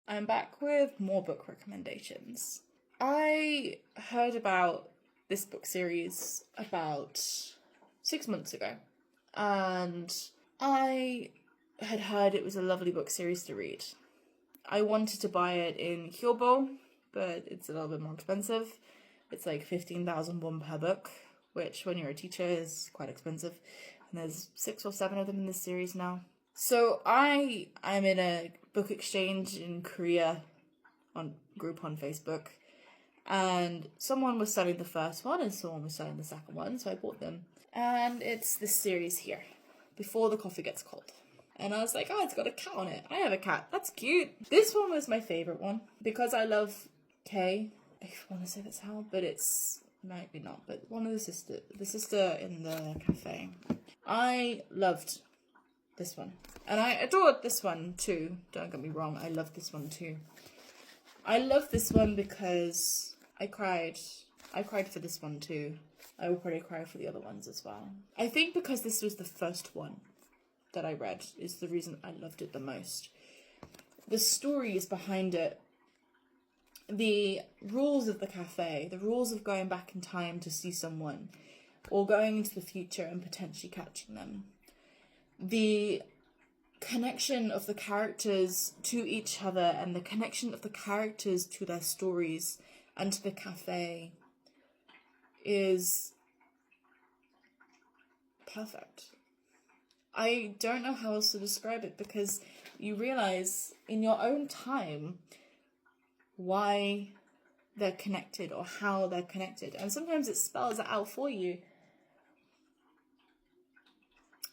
I'm back with more book recommendations. I heard about this book series about 6 months ago, and I had heard it was a lovely book series to read. I wanted to buy it in Kyobo, but it's a little bit more expensive. It's like 15,000 won per book, which when you're a teacher is quite expensive. And there's 6 or 7 of them in this series now. So I'm in a book exchange in Korea group on Facebook, and someone was selling the first one and someone was selling the second one, so I bought them. And it's this series here, Before the Coffee Gets Cold. And I was like, oh, it's got a cat on it. I have a cat. That's cute. This one was my favourite one because I love Kay. I want to say that's how, but it's maybe not. But one of the sister in the cafe. I loved this one. And I adored this one too. Don't get me wrong, I love this one too. I love this one because I cried. I cried for this one too. I will probably cry for the other ones as well. I think because this was the first one that I read is the reason I loved it the most. The stories behind it, the rules of the cafe, the rules of going back in time to see someone, or going into the future and potentially catching them. The connection of the characters to each other and the connection of the characters to their stories and to the cafe is perfect. I don't know how else to describe it, because you realise in your own time why they're connected or how they're connected. And sometimes it spells it out for you.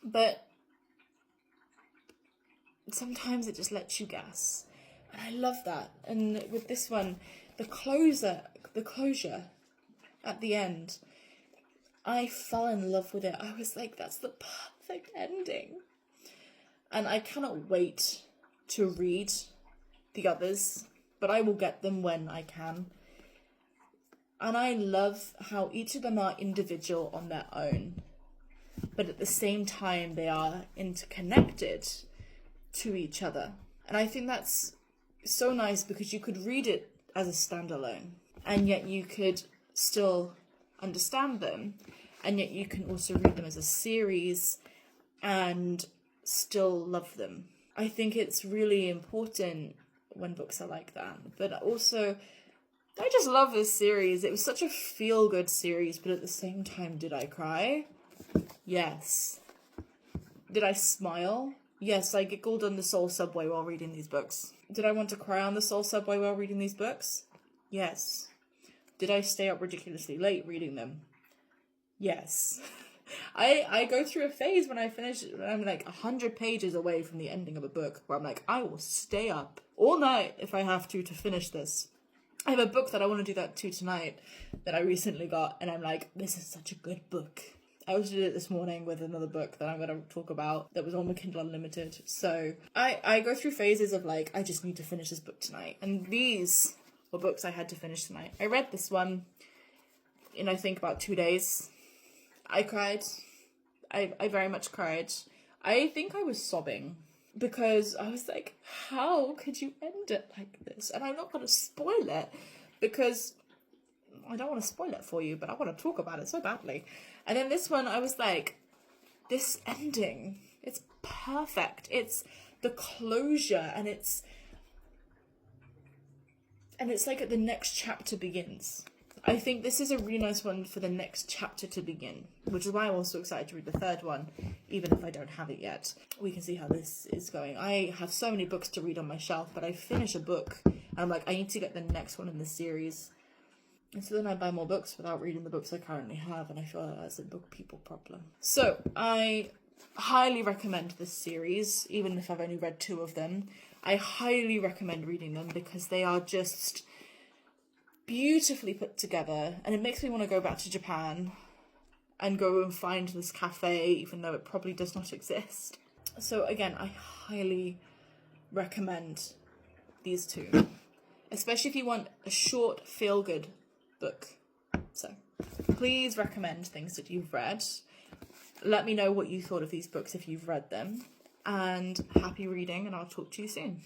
But sometimes it just lets you guess. And I love that. And with this one, the closure at the end, I fell in love with it. I was like, that's the perfect ending. And I cannot wait to read the others, but I will get them when I can. And I love how each of them are individual on their own, but at the same time they are interconnected to each other. And I think that's so nice because you could read it as a standalone, and yet you could still understand them, and yet you can also read them as a series and still love them. I think it's really important when books are like that. But also, I just love this series. It was such a feel-good series, but at the same time, did I cry? Yes. Did I smile? Yes, I giggled on the Seoul subway while reading these books. Did I want to cry on the Seoul subway while reading these books? Yes. Did I stay up ridiculously late reading them? Yes. I go through a phase when I'm like 100 pages away from the ending of a book where I'm like, I will stay up all night if I have to finish this. I have a book that I want to do that to tonight that I recently got, and I'm like, this is such a good book. I also did it this morning with another book that I'm going to talk about that was on the Kindle Unlimited. So I go through phases of like, I just need to finish this book tonight. And these were books I had to finish tonight. I read this one in, I think, about 2 days. I cried. I very much cried. I think I was sobbing because I was like, how could you end it like this? And I'm not going to spoil it because I don't want to spoil it for you, but I want to talk about it so badly. And then this one, I was like, this ending, it's perfect. It's the closure, and it's like the next chapter begins. I think this is a really nice one for the next chapter to begin, which is why I'm also excited to read the third one, even if I don't have it yet. We can see how this is going. I have so many books to read on my shelf, but I finish a book, and I'm like, I need to get the next one in the series. And so then I buy more books without reading the books I currently have, and I feel like that's a book people problem. So I highly recommend this series, even if I've only read 2 of them. I highly recommend reading them because they are just beautifully put together, and it makes me want to go back to Japan and go and find this cafe, even though it probably does not exist. So again, I highly recommend these 2, especially if you want a short feel-good book. So please recommend things that you've read. Let me know what you thought of these books if you've read them, and happy reading, and I'll talk to you soon.